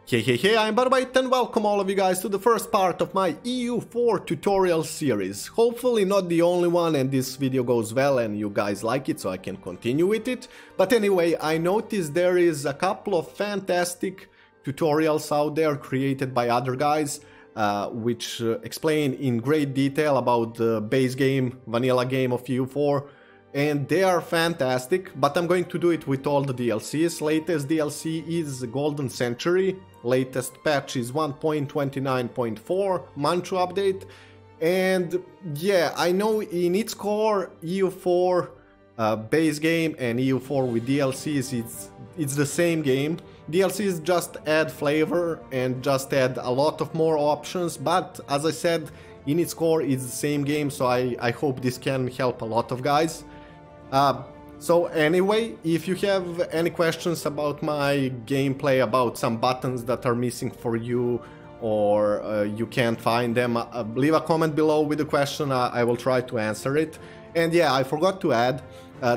Hey, I'm Barubite and welcome all of you guys to the first part of my EU4 tutorial series. Hopefully not the only one and this video goes well and you guys like it so I can continue with it. But anyway, I noticed there is a couple of fantastic tutorials out there created by other guys which explain in great detail about the base game, vanilla game of EU4. And they are fantastic, but I'm going to do it with all the DLCs. Latest DLC is Golden Century, latest patch is 1.29.4, Manchu update. And yeah, I know in its core, EU4 base game and EU4 with DLCs, it's the same game. DLCs just add flavor and just add a lot of more options, but as I said, in its core it's the same game, so I hope this can help a lot of guys. So anyway, if you have any questions about my gameplay, about some buttons that are missing for you, or you can't find them, leave a comment below with a question, I will try to answer it. And yeah, I forgot to add,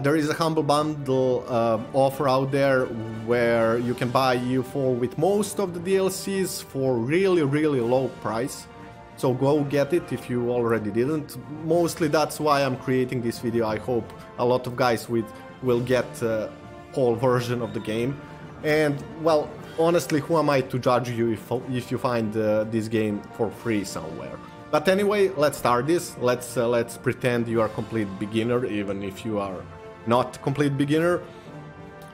there is a Humble Bundle offer out there where you can buy EU4 with most of the DLCs for really low price. So go get it if you already didn't. Mostly that's why I'm creating this video. I hope a lot of guys will get a whole version of the game. And well, honestly, who am I to judge you if you find this game for free somewhere? But anyway, let's start this. Let's pretend you are a complete beginner, even if you are not a complete beginner.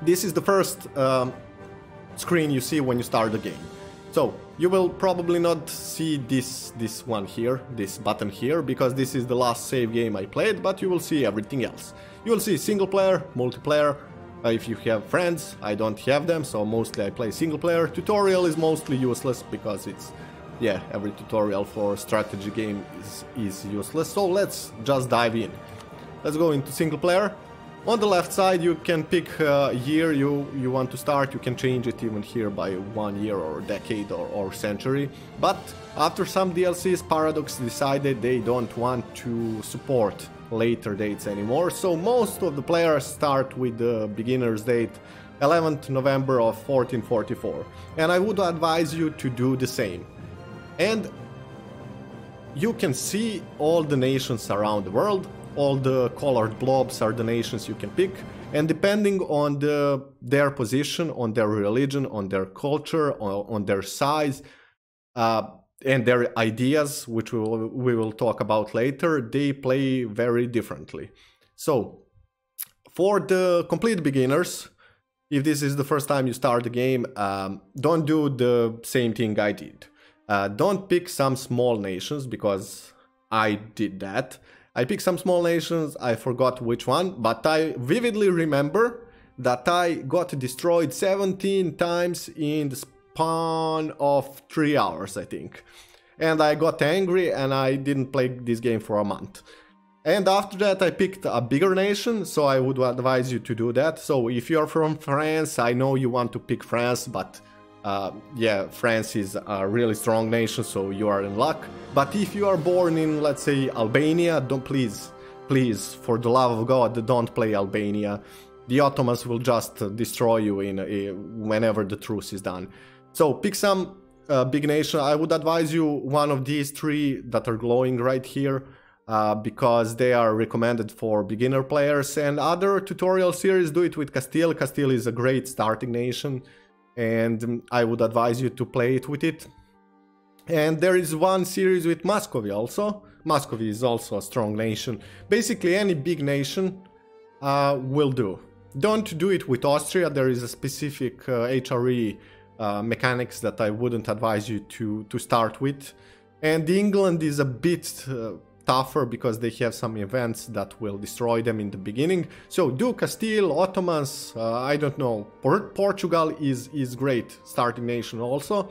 This is the first screen you see when you start the game. So you will probably not see this one here, this button here, because this is the last save game I played, but you will see everything else. You will see single player, multiplayer, if you have friends. I don't have them, so mostly I play single player. Tutorial is mostly useless because it's, yeah, every tutorial for strategy game is useless. So let's just dive in. Let's go into single player. On the left side you can pick year you want to start. You can change it even here by 1 year or decade or century. But after some DLCs, Paradox decided they don't want to support later dates anymore. So most of the players start with the beginner's date 11th November of 1444. And I would advise you to do the same. And you can see all the nations around the world. All the colored blobs are the nations you can pick, and depending on their position, on their religion, on their culture, on their size, and their ideas, which we will talk about later, they play very differently. So, for the complete beginners, if this is the first time you start the game, don't do the same thing I did. Don't pick some small nations, because I did that. I picked some small nations, I forgot which one, but I vividly remember that I got destroyed 17 times in the span of 3 hours, I think. And I got angry and I didn't play this game for a month. And after that I picked a bigger nation, so I would advise you to do that. So if you're from France, I know you want to pick France, but yeah, France is a really strong nation, so you are in luck. But if you are born in, let's say, Albania, don't please, for the love of God, don't play Albania. The Ottomans will just destroy you whenever the truce is done. So pick some big nation. I would advise you one of these three that are glowing right here, because they are recommended for beginner players. And other tutorial series do it with Castile. Castile is a great starting nation, and I would advise you to play it with it. And there is one series with Muscovy also. Muscovy is also a strong nation. Basically any big nation will do. Don't do it with Austria. There is a specific HRE mechanics that I wouldn't advise you to start with. And England is a bit tougher because they have some events that will destroy them in the beginning. So do Castile, Ottomans, I don't know. Portugal is great starting nation also.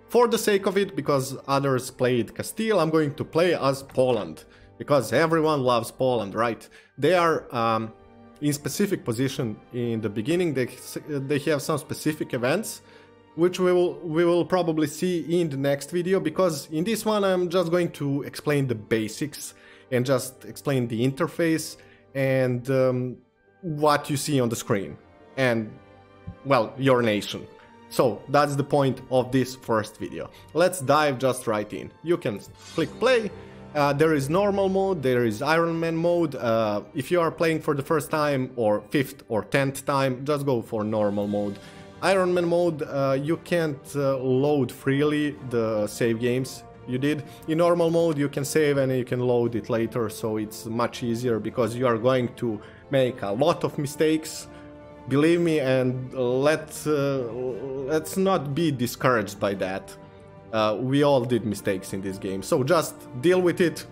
For the sake of it, because others played Castile, I'm going to play as Poland, because everyone loves Poland, right? They are in specific position in the beginning. They have some specific events, which we will probably see in the next video, because in this one I'm just going to explain the basics and just explain the interface and what you see on the screen and, well, your nation. So that's the point of this first video. Let's dive just right in. You can click play. There is normal mode, there is Iron Man mode. If you are playing for the first time or 5th or 10th time, just go for normal mode. Iron Man mode, you can't load freely the save games you did. In normal mode you can save and you can load it later, so it's much easier because you are going to make a lot of mistakes. Believe me, and let's not be discouraged by that. We all did mistakes in this game, so just deal with it.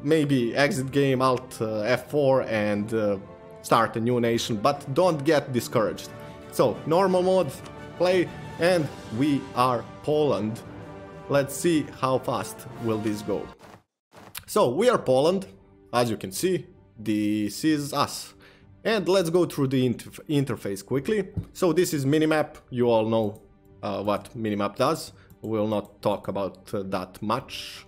Maybe exit game, Alt F4 and start a new nation, but don't get discouraged. So normal mode, play, and we are Poland. Let's see how fast will this go. So we are Poland, as you can see, this is us. And let's go through the interface quickly. So this is minimap, you all know what minimap does. We'll not talk about that much.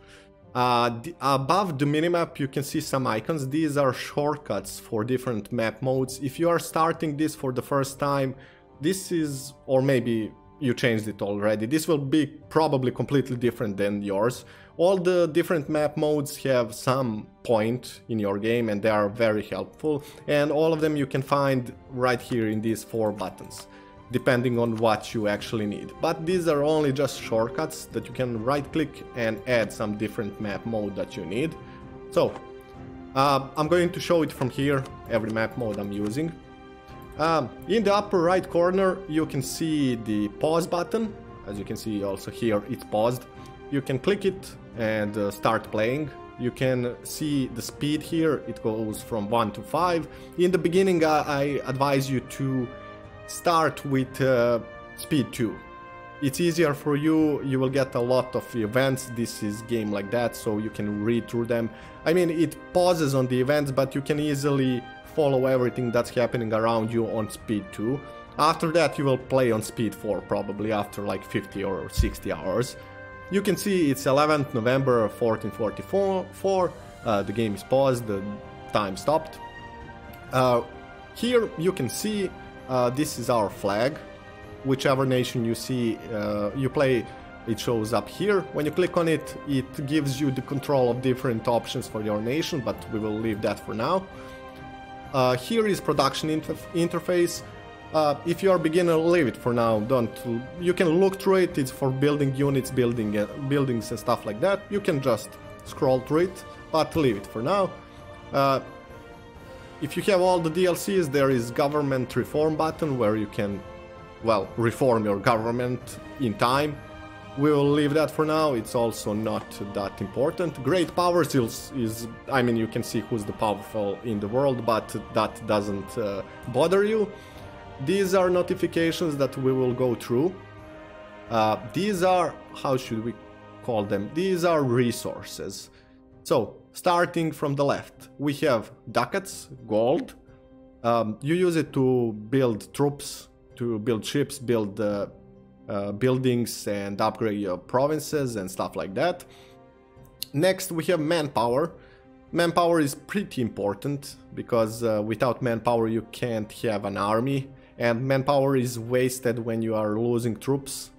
Above the minimap you can see some icons. These are shortcuts for different map modes. If you are starting this for the first time, this is, or maybe you changed it already, this will be probably completely different than yours. All the different map modes have some point in your game and they are very helpful, and all of them you can find right here in these 4 buttons, depending on what you actually need. But these are only just shortcuts that you can right click and add some different map mode that you need. So I'm going to show it from here, every map mode I'm using. In the upper right corner you can see the pause button. As you can see also here it's paused. You can click it and start playing. You can see the speed here, it goes from 1 to 5. In the beginning I advise you to start with speed 2. It's easier for you, you will get a lot of events. This is game like that, so you can read through them. I mean, it pauses on the events, but you can easily follow everything that's happening around you on speed 2. After that you will play on speed 4, probably after like 50 or 60 hours. You can see it's 11th November 1444, the game is paused, the time stopped. Here you can see this is our flag. Whichever nation you see you play, it shows up here. When you click on it, it gives you the control of different options for your nation, but we will leave that for now. Here is production interface. If you are beginner, leave it for now. You can look through it. It's for building units, buildings and stuff like that. You can just scroll through it, but leave it for now. If you have all the DLCs, there is government reform button where you can, well, reform your government in time. We will leave that for now, it's also not that important. Great powers is, I mean, you can see who's the powerful in the world, but that doesn't bother you. These are notifications that we will go through. These are, how should we call them? These are resources. So, starting from the left, we have ducats, gold. You use it to build troops, to build ships, build buildings and upgrade your provinces and stuff like that. Next we have manpower. Manpower is pretty important because without manpower you can't have an army, and manpower is wasted when you are losing troops.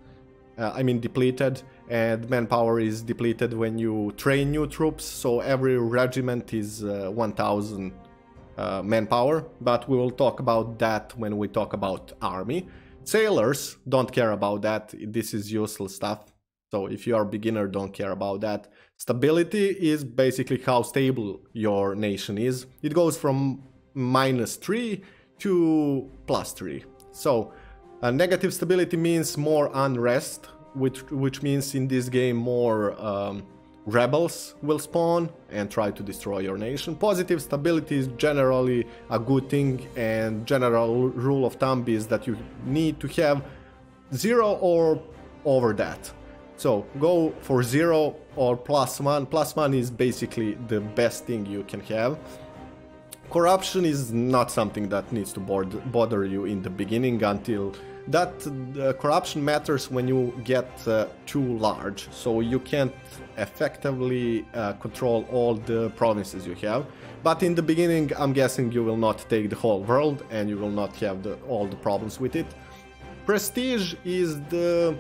I mean depleted, and manpower is depleted when you train new troops, so every regiment is 1000 manpower, but we will talk about that when we talk about army. Sailors don't care about that, this is useless stuff, so if you are a beginner, don't care about that. Stability is basically how stable your nation is. It goes from -3 to +3. So negative stability means more unrest, which means in this game more rebels will spawn and try to destroy your nation. Positive stability is generally a good thing, and general rule of thumb is that you need to have 0 or over that. So go for 0 or +1. +1 is basically the best thing you can have. Corruption is not something that needs to bother you in the beginning, until that corruption matters when you get too large, so you can't effectively control all the provinces you have. But in the beginning, I'm guessing you will not take the whole world and you will not have all the problems with it. Prestige is the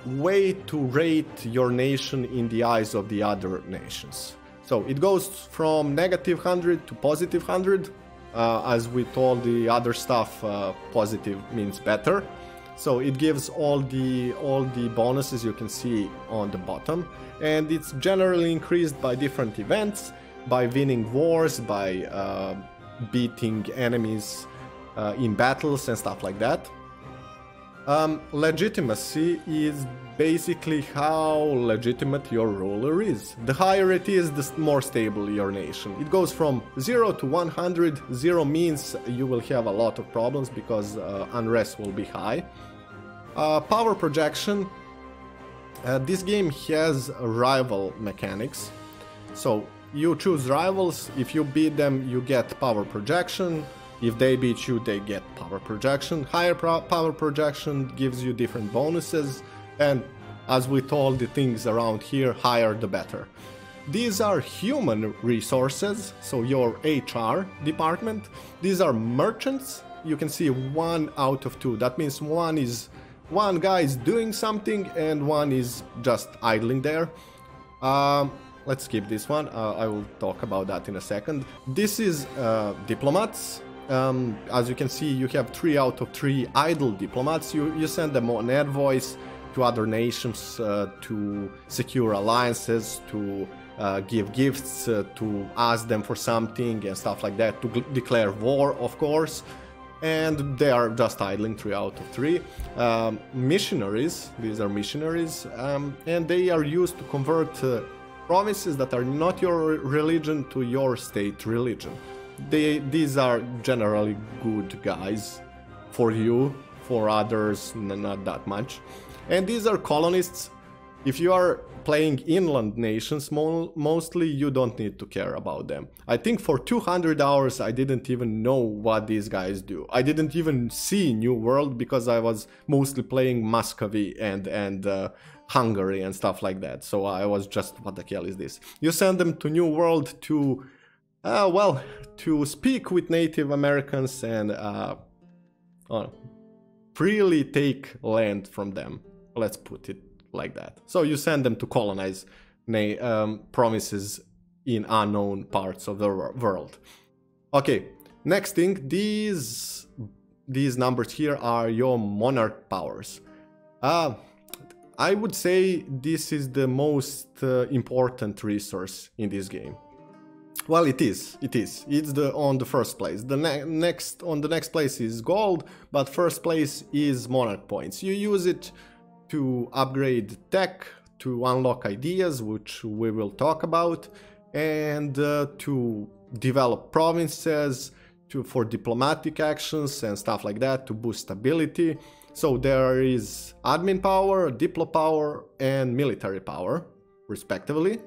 way to rate your nation in the eyes of the other nations. So it goes from -100 to +100. As with all the other stuff, positive means better. So it gives all the bonuses you can see on the bottom, and it's generally increased by different events, by winning wars, by beating enemies in battles and stuff like that. Legitimacy is basically how legitimate your ruler is. The higher it is, the more stable your nation. It goes from 0 to 100. 0 means you will have a lot of problems because unrest will be high. Power projection. This game has rival mechanics. So you choose rivals. If you beat them, you get power projection. If they beat you, they get power projection. Higher power projection gives you different bonuses, and as with all the things around here, higher the better. These are human resources, so your HR department. These are merchants. You can see 1 out of 2. That means one guy is doing something and one is just idling there. Let's skip this one. I will talk about that in a second. This is diplomats. As you can see, you have 3 out of 3 idle diplomats. You send them on envoys to other nations to secure alliances, to give gifts, to ask them for something and stuff like that, to declare war, of course. And they are just idling 3 out of 3. Missionaries, these are missionaries, and they are used to convert provinces that are not your religion to your state religion. These are generally good guys for you, for others not that much. And these are colonists. If you are playing inland nations, mostly you don't need to care about them. I think for 200 hours I didn't even know what these guys do. I didn't even see New World because I was mostly playing Muscovy and Hungary and stuff like that. So I was just, what the hell is this? You send them to New World to to speak with Native Americans and freely take land from them. Let's put it like that. So you send them to colonize provinces in unknown parts of the world. Okay, next thing, these numbers here are your monarch powers. I would say this is the most important resource in this game. Well, it is. It's on the first place. The next place is gold, but first place is monarch points. You use it to upgrade tech, to unlock ideas, which we will talk about, and to develop provinces, for diplomatic actions and stuff like that, to boost stability. So there is admin power, diplo power, and military power, respectively.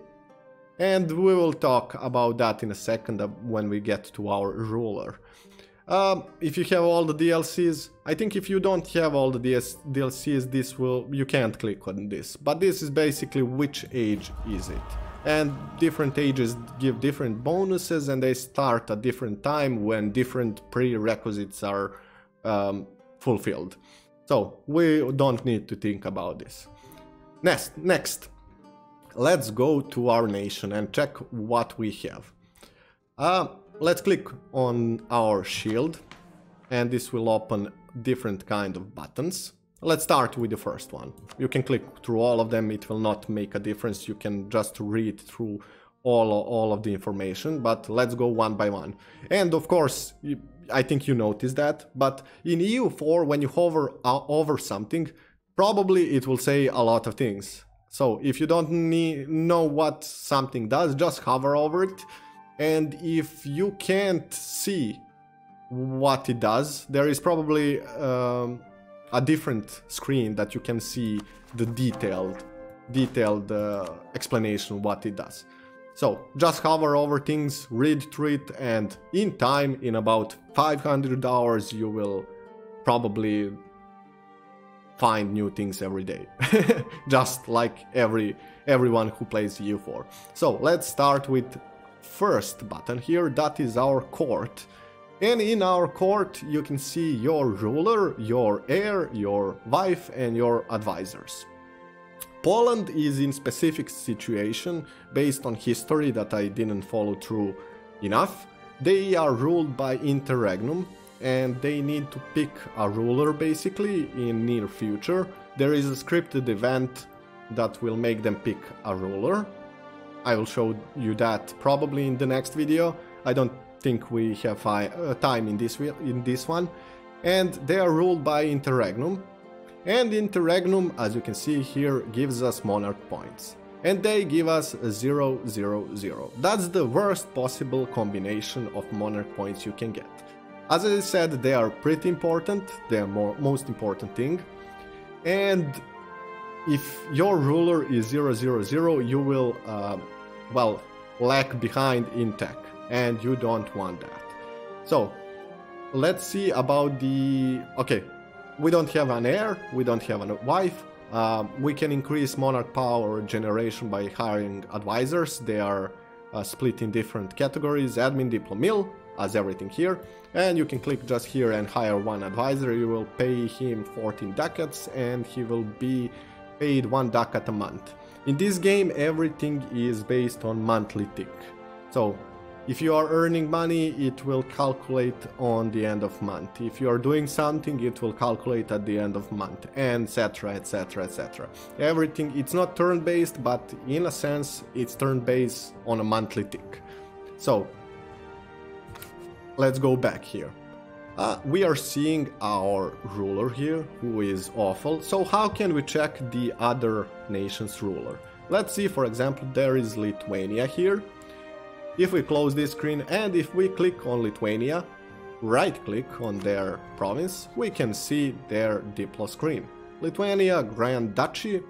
And we will talk about that in a second when we get to our ruler. If you have all the DLCs, I think if you don't have all the DLCs, you can't click on this. But this is basically which age is it. And different ages give different bonuses, and they start at different time when different prerequisites are fulfilled. So we don't need to think about this. Next. Let's go to our nation and check what we have. Let's click on our shield, and this will open different kind of buttons. Let's start with the first one. You can click through all of them, it will not make a difference. You can just read through all of the information, but let's go one by one. And of course, I think you noticed that, but in EU4, when you hover over something, probably it will say a lot of things. So if you don't know what something does, just hover over it. And if you can't see what it does, there is probably a different screen that you can see the detailed explanation of what it does. So just hover over things, read through it, and in time, in about 500 hours, you will probably find new things every day, just like everyone who plays EU4. So let's start with first button here. That is our court, And in our court you can see your ruler, your heir, your wife and your advisors. Poland is in specific situation based on history that I didn't follow through enough. They are ruled by interregnum and they need to pick a ruler basically in near future. There is a scripted event that will make them pick a ruler. I will show you that probably in the next video. I don't think we have time in this one. And they are ruled by interregnum. And interregnum, as you can see here, gives us monarch points. And they give us 0, 0, 0. That's the worst possible combination of monarch points you can get. As I said, they are pretty important, they are most important thing. And if your ruler is 0, 0, 0, you will, well, lag behind in tech. And you don't want that. So, let's see about the... Okay, we don't have an heir, we don't have a wife. We can increase monarch power generation by hiring advisors. They are split in different categories, admin, diplomil, as everything here. And you can click just here and hire one advisor. You will pay him 14 ducats and he will be paid 1 ducat a month. In this game everything is based on monthly tick. So if you are earning money, it will calculate on the end of month. If you are doing something, it will calculate at the end of month, and etc, etc, etc. Everything, it's not turn-based, but in a sense, it's turn-based on a monthly tick. So, let's go back here. We are seeing our ruler here, who is awful. So how can we check the other nation's ruler? Let's see, for example, there is Lithuania here. If we close this screen and if we click on Lithuania, right click on their province, we can see their Diplo screen. Lithuania Grand Duchy,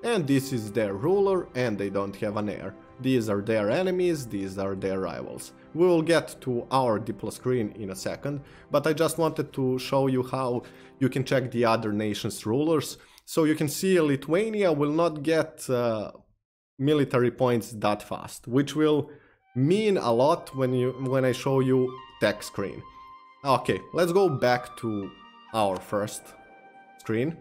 and this is their ruler and they don't have an heir. These are their enemies, these are their rivals. We will get to our Diplo screen in a second, but I just wanted to show you how you can check the other nations' rulers. So you can see Lithuania will not get military points that fast, which will mean a lot when I show you tech screen. Okay, let's go back to our first screen.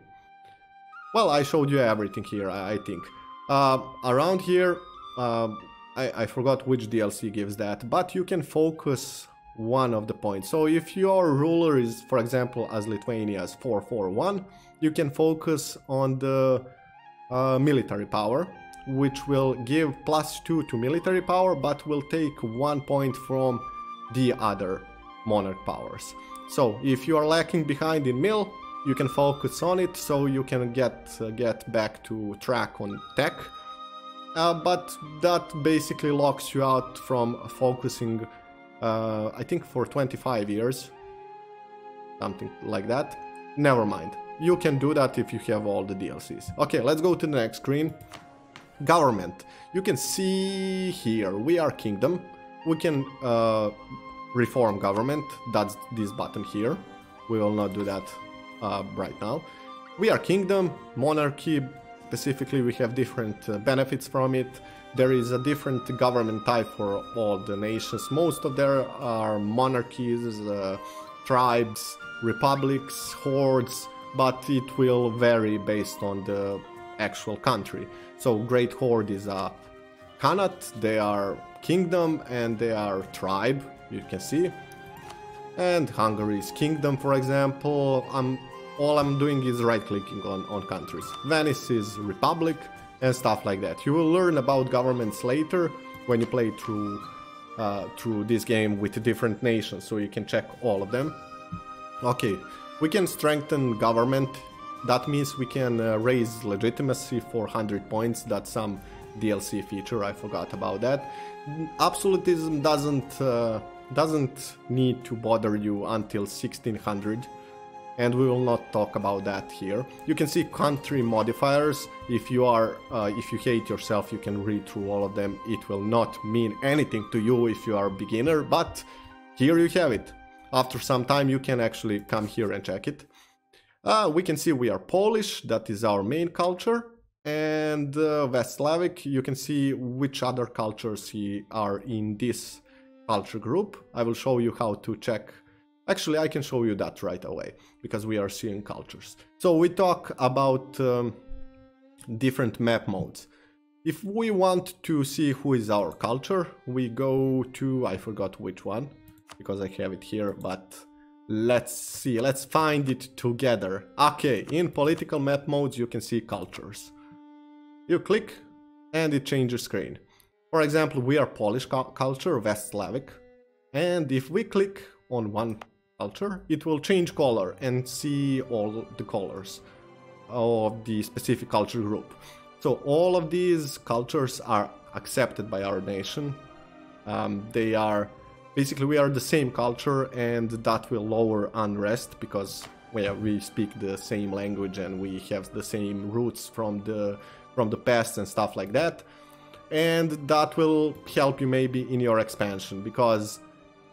Well, I showed you everything here, I think. Around here, I forgot which DLC gives that, but you can focus one of the points. So if your ruler is, for example, as Lithuania's 441, you can focus on the military power, which will give +2 to military power, but will take 1 point from the other monarch powers. So if you are lacking behind in mil, you can focus on it, so you can get back to track on tech. But that basically locks you out from focusing, I think for 25 years, something like that. Never mind, you can do that if you have all the DLCs. Okay, let's go to the next screen. Government. You can see here, we are kingdom. We can reform government, that's this button here. We will not do that right now. We are kingdom, monarchy, specifically we have different benefits from it. There is a different government type for all the nations. Most of there are monarchies, tribes, republics, hordes, but it will vary based on the actual country. So Great Horde is a Khanate, they are kingdom and they are tribe, you can see. And Hungary is kingdom, for example. All I'm doing is right clicking on countries. Venice is republic and stuff like that. You will learn about governments later when you play through this game with different nations, so you can check all of them. Okay, we can strengthen government. That means we can raise legitimacy for 100 points. That's some DLC feature, I forgot about that. Absolutism doesn't need to bother you until 1600, and we will not talk about that here. You can see country modifiers. If you hate yourself, you can read through all of them. It will not mean anything to you if you are a beginner, but here you have it. After some time you can actually come here and check it. We can see we are Polish, that is our main culture, and West Slavic, you can see which other cultures are in this culture group. I will show you how to check Actually, I can show you that right away, because we are seeing cultures. So we talk about different map modes. If we want to see who is our culture, we go to, I forgot which one, because I have it here, but let's see, let's find it together. Okay, in political map modes you can see cultures. You click and it changes screen. For example, we are Polish culture, West Slavic, and if we click on one culture, it will change color and see all the colors of the specific culture group. So all of these cultures are accepted by our nation. They are basically, we are the same culture, and that will lower unrest because we speak the same language and we have the same roots from the past and stuff like that. And that will help you maybe in your expansion, because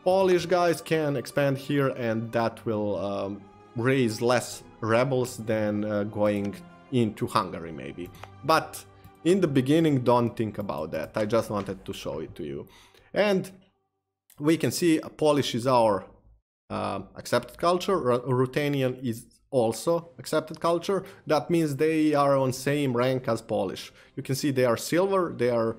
Polish guys can expand here and that will raise less rebels than going into Hungary maybe. But in the beginning, don't think about that. I just wanted to show it to you. And we can see Polish is our accepted culture, Ruthenian is also accepted culture. That means they are on same rank as Polish. You can see they are silver, they are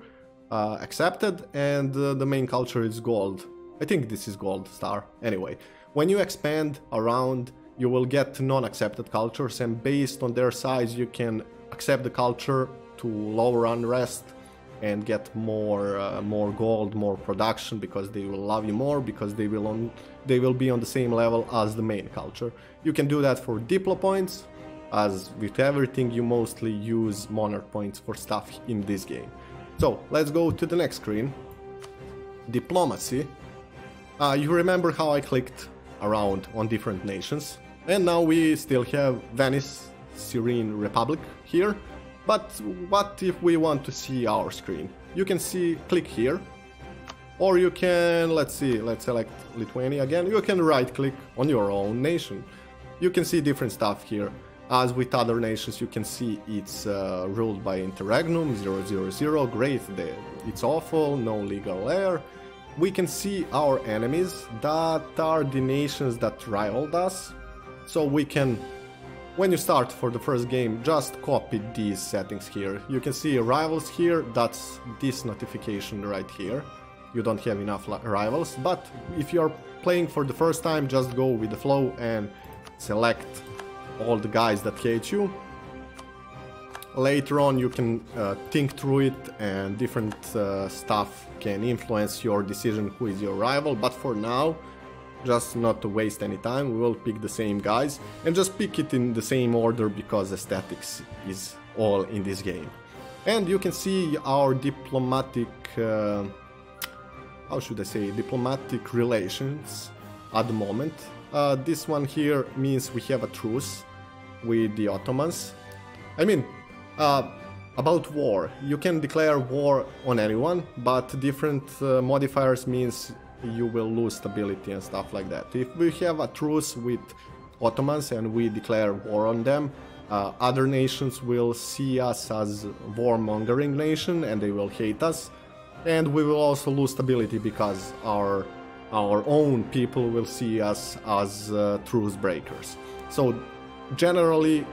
accepted, and the main culture is gold. I think this is gold star. Anyway, when you expand around, you will get non-accepted cultures, and based on their size you can accept the culture to lower unrest and get more gold, more production, because they will love you more, because they will be on the same level as the main culture. You can do that for diplo points. As with everything, you mostly use monarch points for stuff in this game. So let's go to the next screen. Diplomacy. You remember how I clicked around on different nations, and now we still have Venice, Serene Republic here. But what if we want to see our screen? You can click here, or you can, let's select Lithuania again. You can right click on your own nation. You can see different stuff here. As with other nations, you can see it's ruled by interregnum 000, great, it's awful, no legal heir. We can see our enemies, that are the nations that rivaled us. So we can, when you start for the first game, just copy these settings here. You can see rivals here, that's this notification right here. You don't have enough rivals, but if you're playing for the first time, just go with the flow and select all the guys that hate you. Later on you can think through it, and different stuff can influence your decision who is your rival, but for now, just not to waste any time, we will pick the same guys and just pick it in the same order, because aesthetics is all in this game. And you can see our diplomatic, how should I say, diplomatic relations at the moment. This one here means we have a truce with the Ottomans. I mean, about war, you can declare war on anyone, but different modifiers means you will lose stability and stuff like that. If we have a truce with Ottomans and we declare war on them, other nations will see us as warmongering nation and they will hate us, and we will also lose stability because our own people will see us as truce breakers. So generally,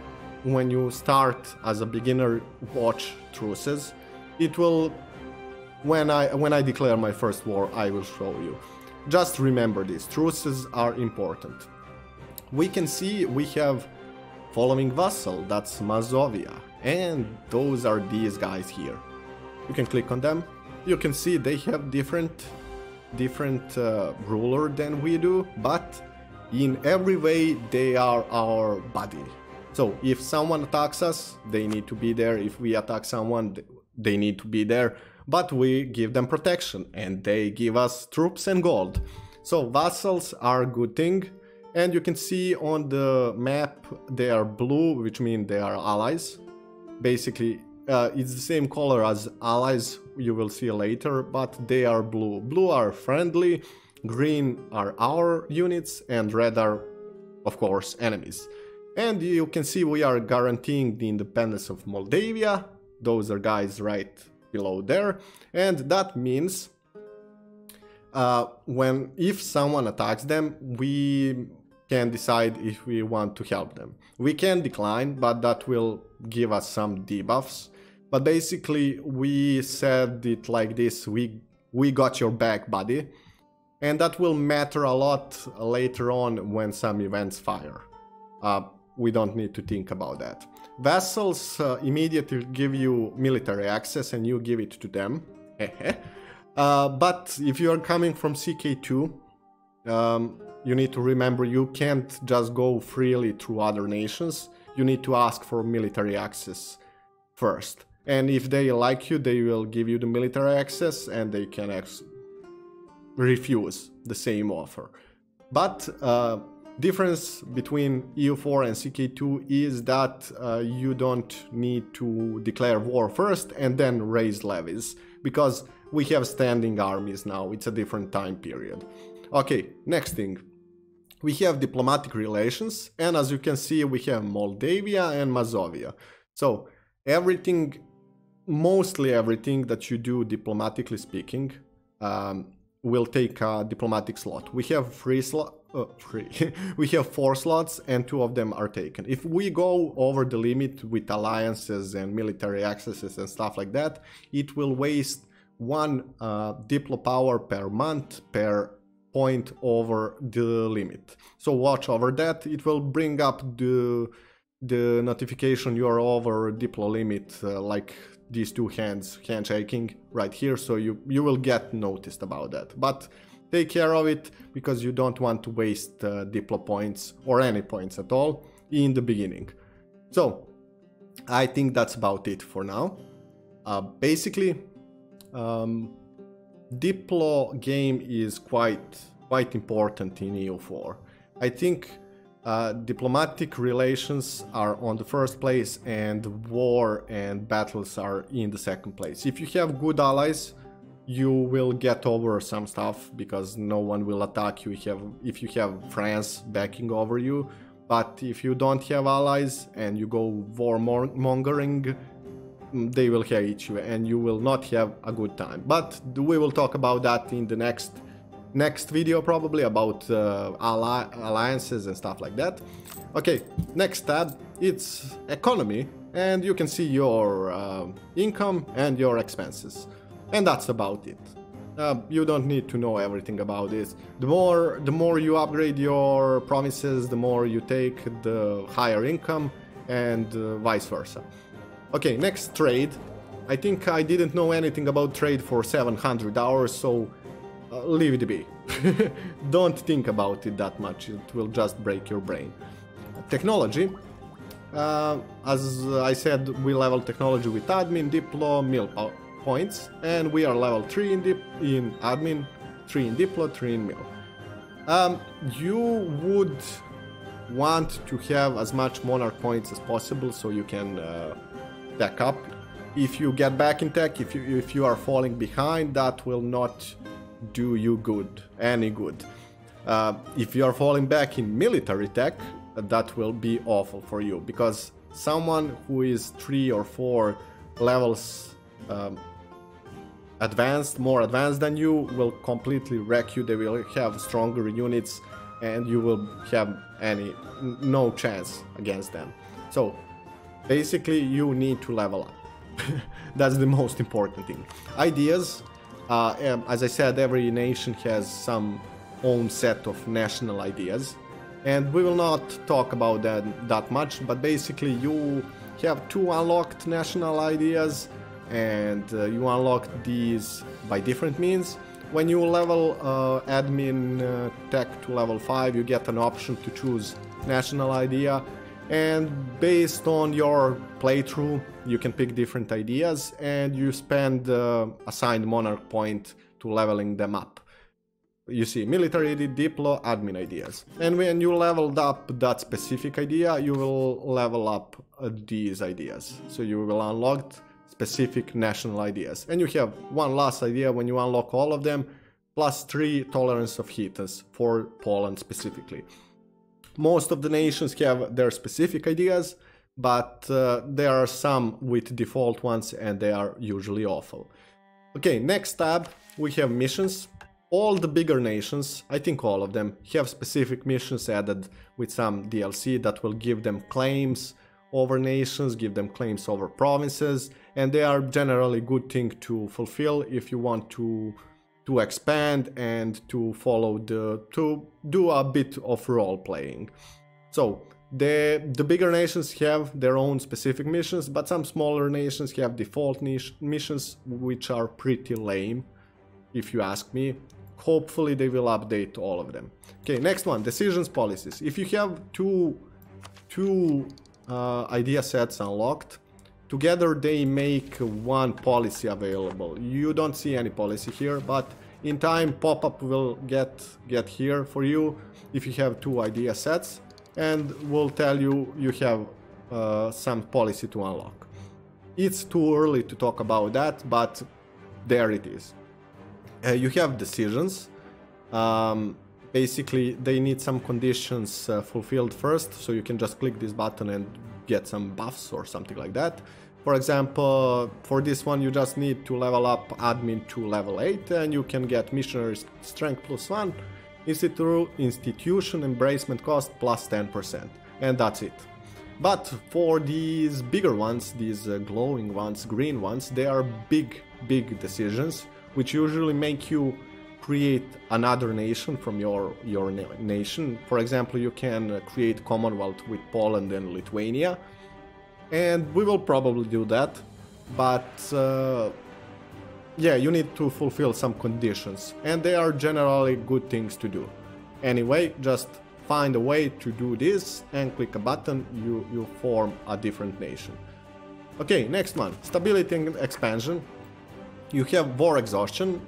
when you start as a beginner, watch truces. It will, when I declare my first war, I will show you. Just remember this, truces are important. We can see we have following vassal, that's Mazovia, and those are these guys here. You can click on them. You can see they have different ruler than we do, but in every way they are our buddy. So if someone attacks us, they need to be there. If we attack someone, they need to be there. But we give them protection and they give us troops and gold. So vassals are a good thing. And you can see on the map they are blue, which means they are allies. Basically, it's the same color as allies you will see later, but they are blue. Blue are friendly, green are our units, and red are, of course, enemies. And you can see we are guaranteeing the independence of Moldavia. Those are guys right below there. And that means if someone attacks them, we can decide if we want to help them. We can decline, but that will give us some debuffs. But basically, we said it like this: we got your back, buddy. And that will matter a lot later on when some events fire. We don't need to think about that. Vassals immediately give you military access and you give it to them. But if you are coming from CK2, you need to remember you can't just go freely through other nations. You need to ask for military access first. And if they like you, they will give you the military access and they can refuse the same offer. But difference between EU4 and CK2 is that you don't need to declare war first and then raise levies, because we have standing armies now. It's a different time period. Okay, next thing. We have diplomatic relations, and as you can see, we have Moldavia and Mazovia. So everything, mostly everything that you do diplomatically speaking, will take a diplomatic slot. We have we have 4 slots and 2 of them are taken. If we go over the limit with alliances and military accesses and stuff like that, it will waste 1 diplo power per month per point over the limit. So watch over that. It will bring up the notification you're over diplo limit, like these 2 handshaking right here, so you will get noticed about that. But take care of it, because you don't want to waste diplo points or any points at all in the beginning. So I think that's about it for now. Basically, diplo game is quite important in EU4. I think diplomatic relations are on the first place and war and battles are in the second place. If you have good allies, you will get over some stuff because no one will attack you if you have France backing over you. But if you don't have allies and you go warmongering, they will hate you and you will not have a good time. But we will talk about that in the next video, probably, about alliances and stuff like that. Okay, next tab, it's economy, and you can see your income and your expenses. And that's about it. You don't need to know everything about this. The more you upgrade your provinces, the more you take, the higher income, and vice versa. Okay, next, trade. I think I didn't know anything about trade for 700 hours, so leave it be. Don't think about it that much, it will just break your brain. Technology. As I said, we level technology with admin, diplo, mil points, and we are level 3 in admin, 3 in diplo, 3 in mil. You would want to have as much monarch points as possible so you can tech up. If you get back in tech, if you are falling behind, that will not do you any good. If you are falling back in military tech, that will be awful for you, because someone who is 3 or 4 levels more advanced than you will completely wreck you. They will have stronger units and you will have no chance against them. So basically you need to level up. That's the most important thing. Ideas. As I said, every nation has some own set of national ideas, and we will not talk about that much, but basically you have 2 unlocked national ideas, and you unlock these by different means. When you level admin tech to level 5, you get an option to choose national idea, and based on your playthrough you can pick different ideas and you spend assigned monarch point to leveling them up. You see military, diplo, admin ideas, and when you leveled up that specific idea you will level up these ideas, so you will unlock specific national ideas, and you have one last idea when you unlock all of them, plus 3 tolerance of heatness for Poland specifically. Most of the nations have their specific ideas, but there are some with default ones and they are usually awful. Okay, next tab we have missions. all the bigger nations, I think all of them, have specific missions added with some DLC that will give them claims over nations, give them claims over provinces, and they are generally a good thing to fulfill if you want to expand and to do a bit of role playing. So the bigger nations have their own specific missions, but some smaller nations have default missions which are pretty lame, if you ask me. Hopefully they will update all of them. Okay, next one, decisions policies. If you have two idea sets unlocked, together they make one policy available. You don't see any policy here, but in time pop-up will get here for you if you have two idea sets, and will tell you you have some policy to unlock. It's too early to talk about that, but there it is. You have decisions. Basically they need some conditions fulfilled first, so you can just click this button and get some buffs or something like that. For example, for this one you just need to level up admin to level 8 and you can get missionary strength +1, institution embracement cost plus 10%, and that's it. But for these bigger ones, these glowing ones, green ones, they are big decisions which usually make you create another nation from your nation. For example, you can create Commonwealth with Poland and Lithuania, and we will probably do that, but yeah, you need to fulfill some conditions, and they are generally good things to do. Anyway, just find a way to do this and click a button, you form a different nation. Okay, next one, stability and expansion. You have war exhaustion,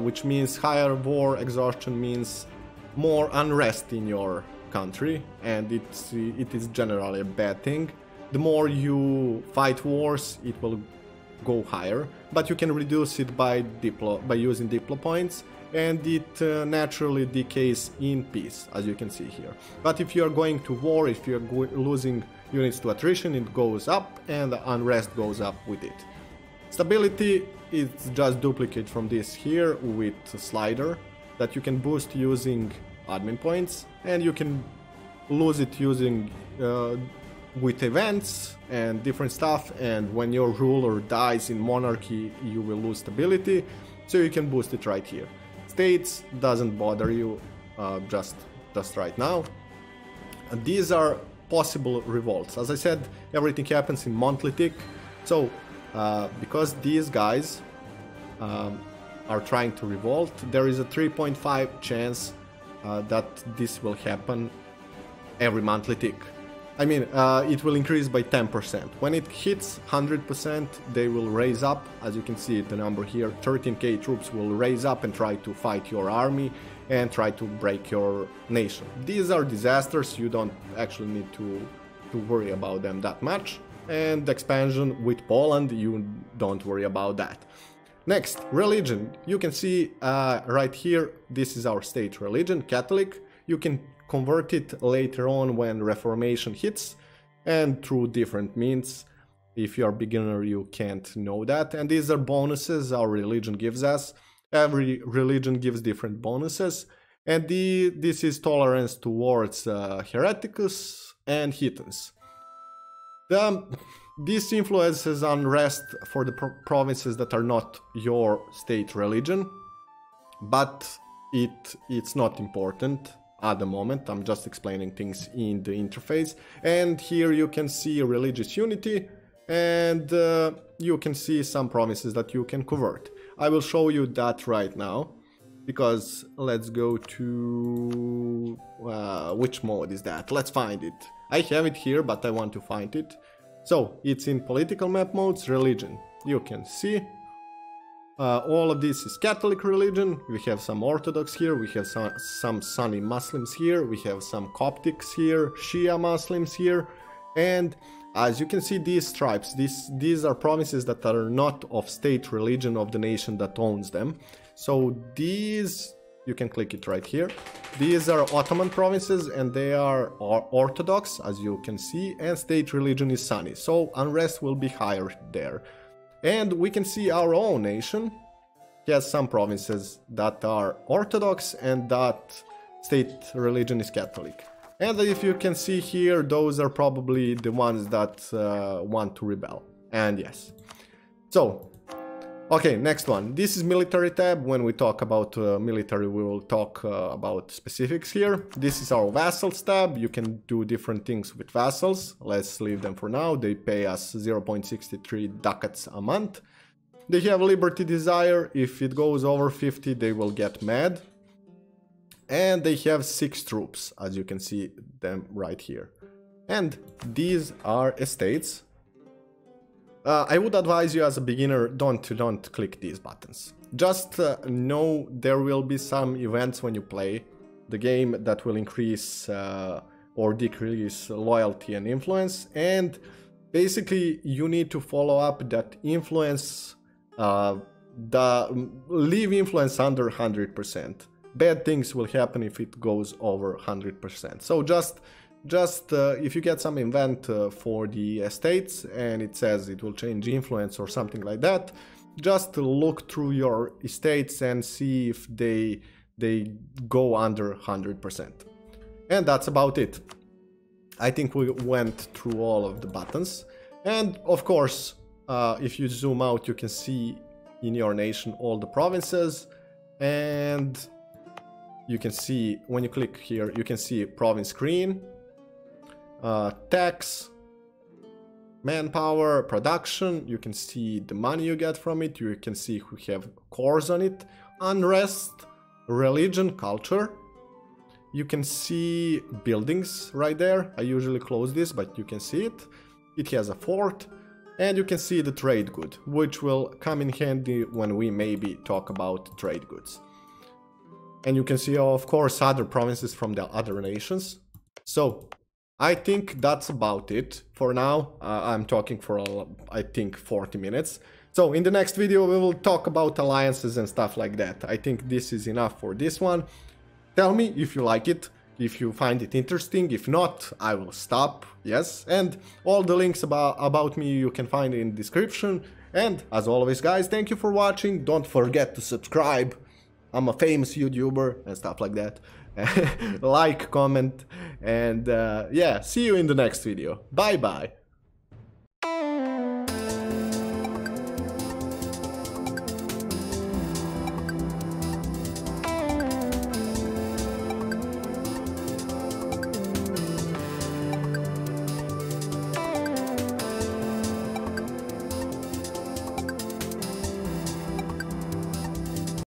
which means higher war exhaustion means more unrest in your country, and it is generally a bad thing. The more you fight wars, it will go higher, but you can reduce it by using diplo points, and it naturally decays in peace, as you can see here. But if you are going to war, if you are losing units to attrition, it goes up, and the unrest goes up with it. Stability is just duplicate from this here with a slider that you can boost using admin points, and you can lose it using with events and different stuff, and when your ruler dies in monarchy you will lose stability, so you can boost it right here. States doesn't bother you just right now. And these are possible revolts. As I said, everything happens in monthly tick, so because these guys are trying to revolt, there is a 3.5 chance that this will happen every monthly tick. I mean, it will increase by 10%. When it hits 100%, they will raise up. As you can see, the number here, 13k troops will raise up and try to fight your army and try to break your nation. These are disasters, you don't actually need to worry about them that much. And expansion with Poland, you don't worry about that. Next, religion. You can see right here, this is our state religion, Catholic. You can convert it later on when Reformation hits, and through different means. If you are a beginner, you can't know that. And these are bonuses our religion gives us. Every religion gives different bonuses, and this is tolerance towards heretics and heathens. This influences unrest for the provinces that are not your state religion, but it's not important at the moment. I'm just explaining things in the interface. And here you can see religious unity, and you can see some provinces that you can convert. I will show you that right now, because let's go to which mode is that? Let's find it. I have it here, but I want to find it. So it's in political map modes, religion. You can see all of this is Catholic religion. We have some Orthodox here, we have some Sunni Muslims here, we have some Coptics here, Shia Muslims here, and as you can see, these stripes, these are provinces that are not of state religion of the nation that owns them. So these, you can click it right here. These are Ottoman provinces, and they are Orthodox, as you can see, and state religion is Sunni. So unrest will be higher there. And we can see our own nation. has some provinces that are Orthodox and that state religion is Catholic. And if you can see here, those are probably the ones that want to rebel. And yes. So, okay, next one. This is military tab. When we talk about military, we will talk about specifics here. This is our vassals tab. You can do different things with vassals. Let's leave them for now. They pay us 0.63 ducats a month. They have liberty desire. If it goes over 50, they will get mad. And they have 6 troops, as you can see them right here. And these are estates. I would advise you as a beginner, don't click these buttons. Just know there will be some events when you play the game that will increase or decrease loyalty and influence. And basically you need to follow up that influence, leave influence under 100%. Bad things will happen if it goes over 100%. So just if you get some event for the estates and it says it will change influence or something like that, just look through your estates and see if they go under 100%. And that's about it. I think we went through all of the buttons. And of course, if you zoom out, you can see in your nation all the provinces, and you can see, when you click here, you can see province screen, tax, manpower, production. You can see the money you get from it. You can see who have cores on it, unrest, religion, culture. You can see buildings right there. I usually close this, but you can see it. It has a fort. And you can see the trade good, which will come in handy when we maybe talk about trade goods. And you can see, of course, other provinces from the other nations. So I think that's about it for now. I'm talking for, I think, 40 minutes. So in the next video, we will talk about alliances and stuff like that. I think this is enough for this one. Tell me if you like it, if you find it interesting. If not, I will stop. Yes, and all the links about me you can find in the description. And as always, guys, thank you for watching. Don't forget to subscribe. I'm a famous YouTuber and stuff like that. Like, comment, and yeah, see you in the next video. Bye bye.